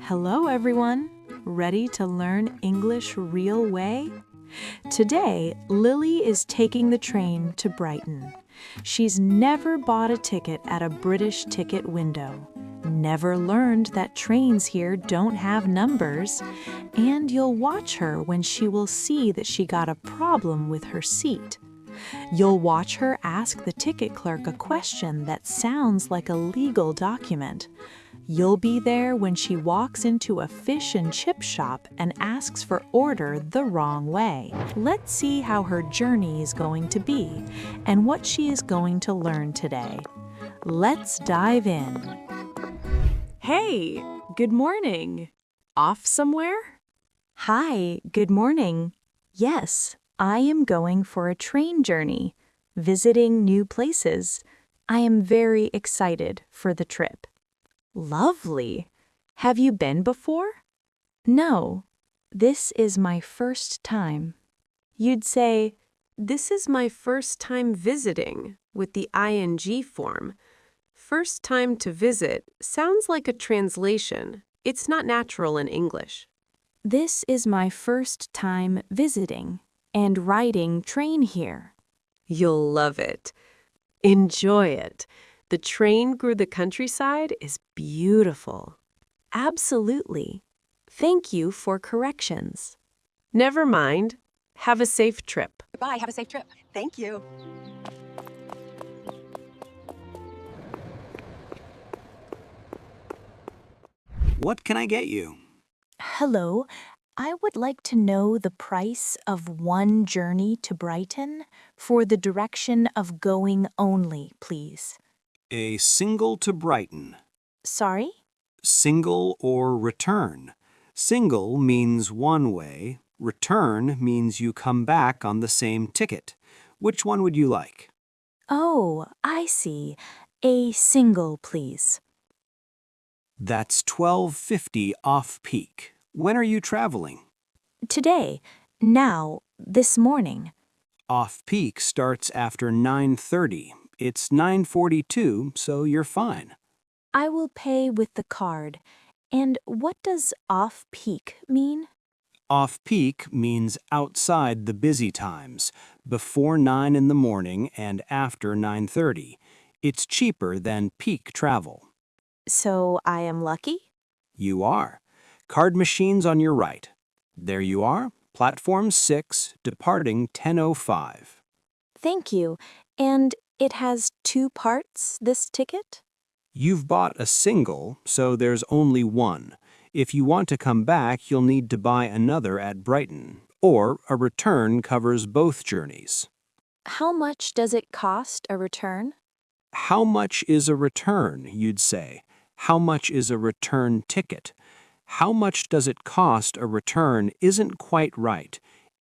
Hello, everyone. Ready to learn English real way? Today, Lily is taking the train to Brighton. She's never bought a ticket at a British ticket window, never learned that trains here don't have numbers, and you'll watch her when she will see that she got a problem with her seat. You'll watch her ask the ticket clerk a question that sounds like a legal document. You'll be there when she walks into a fish and chip shop and asks for order the wrong way. Let's see how her journey is going to be and what she is going to learn today. Let's dive in. Hey, good morning. Off somewhere? Hi, good morning. Yes, I am going for a train journey, visiting new places. I am very excited for the trip. Lovely. Have you been before? No, this is my first time. You'd say, this is my first time visiting, with the ing form. First time to visit sounds like a translation. It's not natural in English. This is my first time visiting and riding train here. You'll love it. Enjoy it. The train through the countryside is beautiful. Absolutely. Thank you for corrections. Never mind. Have a safe trip. Goodbye, have a safe trip. Thank you. What can I get you? Hello, I would like to know the price of one journey to Brighton for the direction of going only, please. A single to Brighton. Sorry? Single or return. Single means one way. Return means you come back on the same ticket. Which one would you like? Oh, I see. A single, please. That's $12.50 off-peak. When are you traveling? Today, now, this morning. Off-peak starts after 9:30. It's 9:42, so you're fine. I will pay with the card. And what does off-peak mean? Off-peak means outside the busy times, before 9 in the morning and after 9:30. It's cheaper than peak travel. So I am lucky? You are. Card machines on your right. There you are, platform 6, departing 10:05. Thank you. And it has two parts, this ticket? You've bought a single, so there's only one. If you want to come back, you'll need to buy another at Brighton, or a return covers both journeys. How much does it cost a return? How much is a return, you'd say? How much is a return ticket? How much does it cost a return isn't quite right.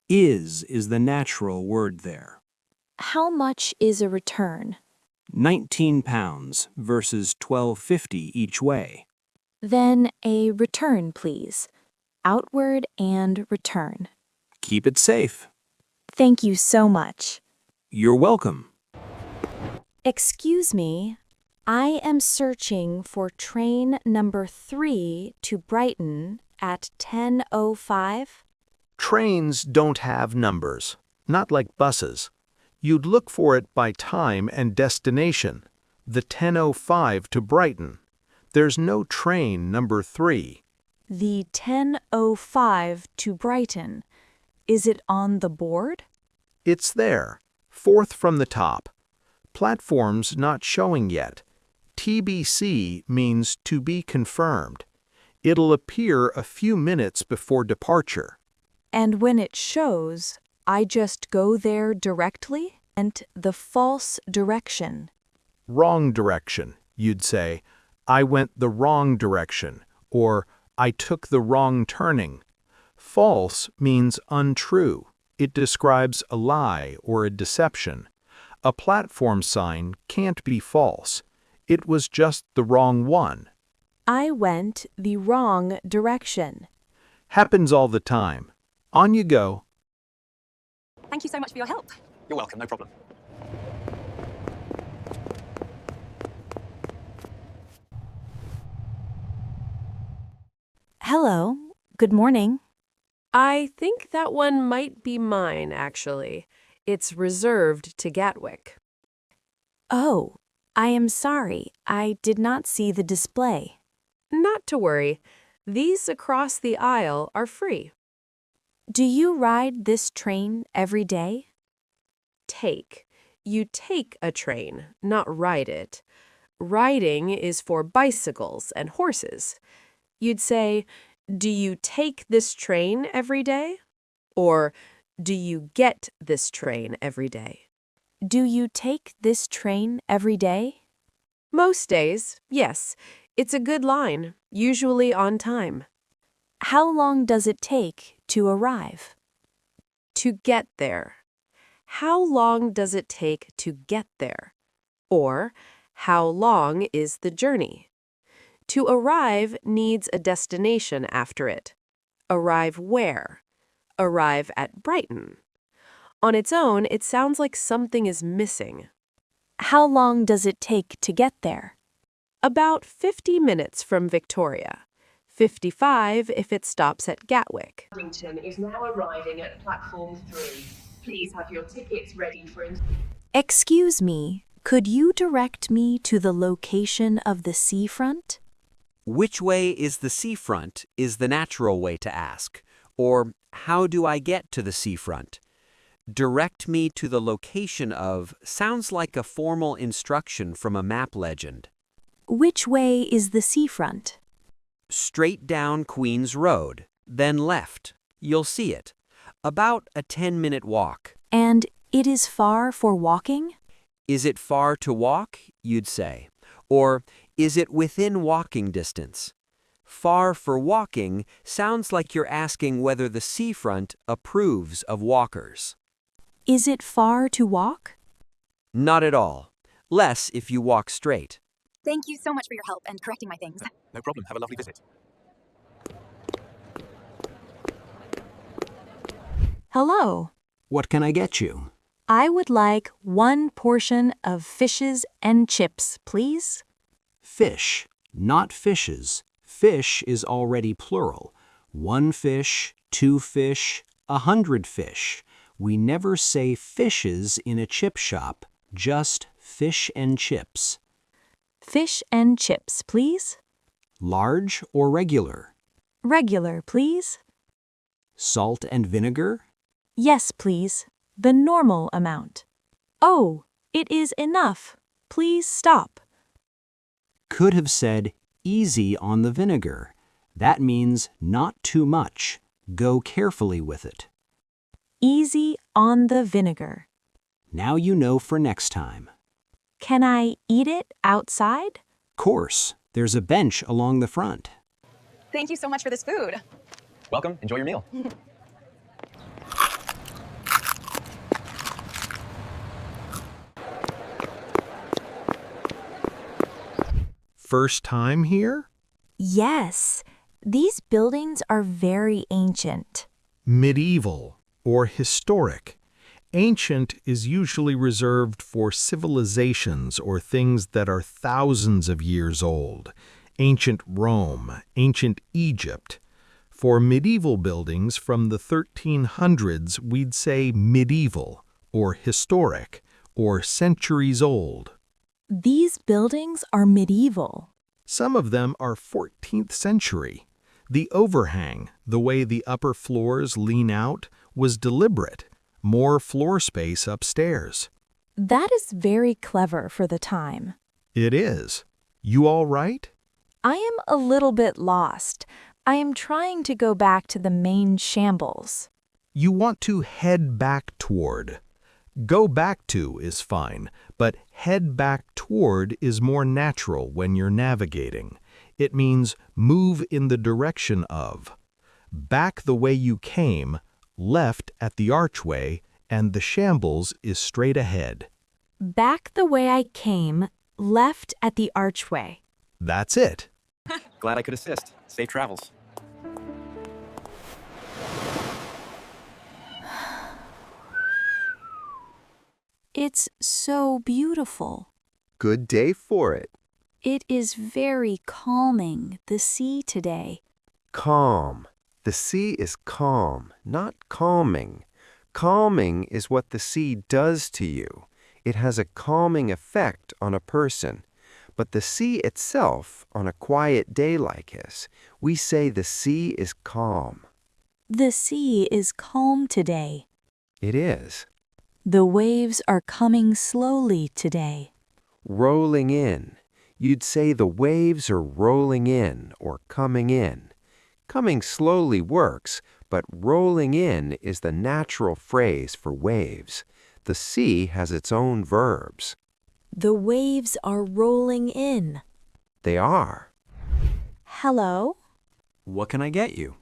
Is the natural word there. How much is a return? £19 versus $12.50 each way. Then a return, please. Outward and return. Keep it safe. Thank you so much. You're welcome. Excuse me, I am searching for train number 3 to Brighton at 10:05. Trains don't have numbers, not like buses. You'd look for it by time and destination. The 10:05 to Brighton. There's no train number 3. The 10:05 to Brighton. Is it on the board? It's there, fourth from the top. Platform's not showing yet. TBC means to be confirmed. It'll appear a few minutes before departure. And when it shows, I just go there directly and the false direction. Wrong direction, you'd say. I went the wrong direction, or I took the wrong turning. False means untrue. It describes a lie or a deception. A platform sign can't be false. It was just the wrong one. I went the wrong direction. Happens all the time. On you go. Thank you so much for your help. You're welcome, no problem. Hello. Good morning. I think that one might be mine, actually. It's reserved to Gatwick. Oh, I am sorry. I did not see the display. Not to worry. These across the aisle are free. Do you ride this train every day? Take. You take a train, not ride it. Riding is for bicycles and horses. You'd say, do you take this train every day? Or, do you get this train every day? Do you take this train every day? Most days, yes. It's a good line, usually on time. How long does it take to arrive? To get there. How long does it take to get there? Or, how long is the journey? To arrive needs a destination after it. Arrive where? Arrive at Brighton. On its own, it sounds like something is missing. How long does it take to get there? About 50 minutes from Victoria. 55 if it stops at Gatwick. Brighton is now arriving at platform 3. Please have your tickets ready for Excuse me, could you direct me to the location of the seafront? Which way is the seafront is the natural way to ask. Or, how do I get to the seafront? Direct me to the location of sounds like a formal instruction from a map legend. Which way is the seafront? Straight down Queen's Road, then left. You'll see it. About a 10-minute walk. And it is far for walking? Is it far to walk, you'd say? Or, is it within walking distance? Far for walking sounds like you're asking whether the seafront approves of walkers. Is it far to walk? Not at all. Less if you walk straight. Thank you so much for your help and correcting my things. No problem. Have a lovely visit. Hello. What can I get you? I would like 1 portion of fishes and chips, please. Fish, not fishes. Fish is already plural. 1 fish, 2 fish, 100 fish. We never say fishes in a chip shop, just fish and chips. Fish and chips, please. Large or regular? Regular, please. Salt and vinegar? Yes, please. The normal amount. Oh, it is enough. Please stop. Could have said easy on the vinegar. That means not too much. Go carefully with it. Easy on the vinegar. Now you know for next time. Can I eat it outside? Course, there's a bench along the front. Thank you so much for this food. Welcome. Enjoy your meal. First time here? Yes. These buildings are very ancient. Medieval or historic. Ancient is usually reserved for civilizations or things that are thousands of years old. Ancient Rome, ancient Egypt. For medieval buildings from the 1300s, we'd say medieval or historic or centuries old. These buildings are medieval. Some of them are 14th century. The overhang, the way the upper floors lean out, was deliberate. More floor space upstairs. That is very clever for the time. It is. You all right? I am a little bit lost. I am trying to go back to the main shambles. You want to head back toward. Go back to is fine, but head back toward is more natural when you're navigating. It means move in the direction of. Back the way you came, left at the archway, and the shambles is straight ahead. Back the way I came, left at the archway. That's it. Glad I could assist. Safe travels. It's so beautiful. Good day for it. It is very calming, the sea today. Calm. The sea is calm, not calming. Calming is what the sea does to you. It has a calming effect on a person. But the sea itself, on a quiet day like this, we say the sea is calm. The sea is calm today. It is. The waves are coming slowly today. Rolling in. You'd say the waves are rolling in or coming in. Coming slowly works, but rolling in is the natural phrase for waves. The sea has its own verbs. The waves are rolling in. They are. Hello. What can I get you?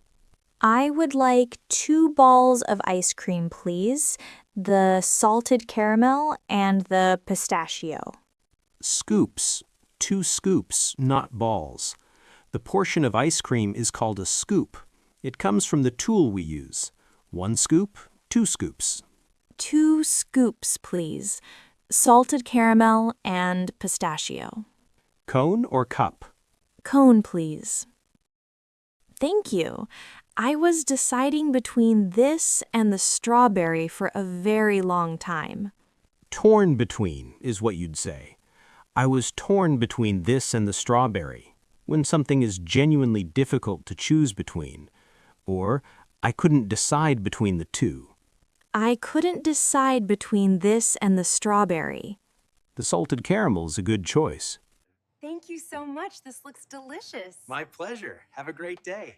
I would like 2 balls of ice cream, please. The salted caramel and the pistachio. Scoops. 2 scoops, not balls. The portion of ice cream is called a scoop. It comes from the tool we use. 1 scoop, 2 scoops. 2 scoops, please. Salted caramel and pistachio. Cone or cup? Cone, please. Thank you. I was deciding between this and the strawberry for a very long time. Torn between is what you'd say. I was torn between this and the strawberry, when something is genuinely difficult to choose between. Or, I couldn't decide between the two. I couldn't decide between this and the strawberry. The salted caramel's a good choice. Thank you so much. This looks delicious. My pleasure. Have a great day.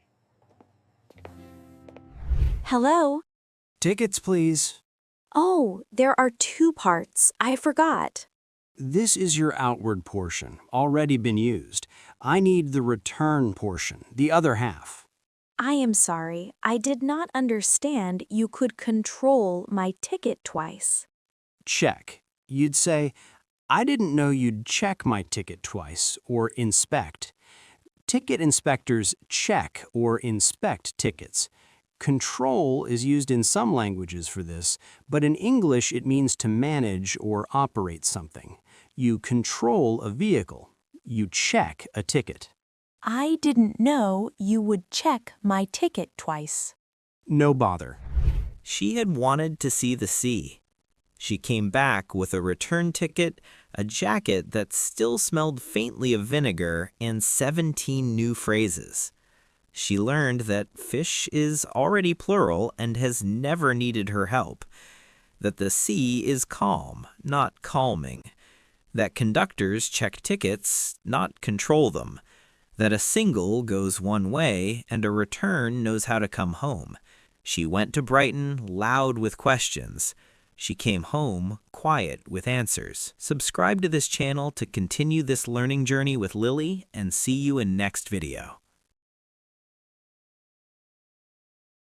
Hello? Tickets, please. Oh, there are 2 parts. I forgot. This is your outward portion, already been used. I need the return portion, the other half. I am sorry. I did not understand you could control my ticket twice. Check. You'd say, I didn't know you'd check my ticket twice, or inspect. Ticket inspectors check or inspect tickets. Control is used in some languages for this, but in English it means to manage or operate something. You control a vehicle. You check a ticket. I didn't know you would check my ticket twice. No bother. She had wanted to see the sea. She came back with a return ticket, a jacket that still smelled faintly of vinegar, and 17 new phrases. She learned that fish is already plural and has never needed her help, that the sea is calm, not calming, that conductors check tickets, not control them, that a single goes one way and a return knows how to come home. She went to Brighton loud with questions. She came home quiet with answers. Subscribe to this channel to continue this learning journey with Lily, and see you in next video.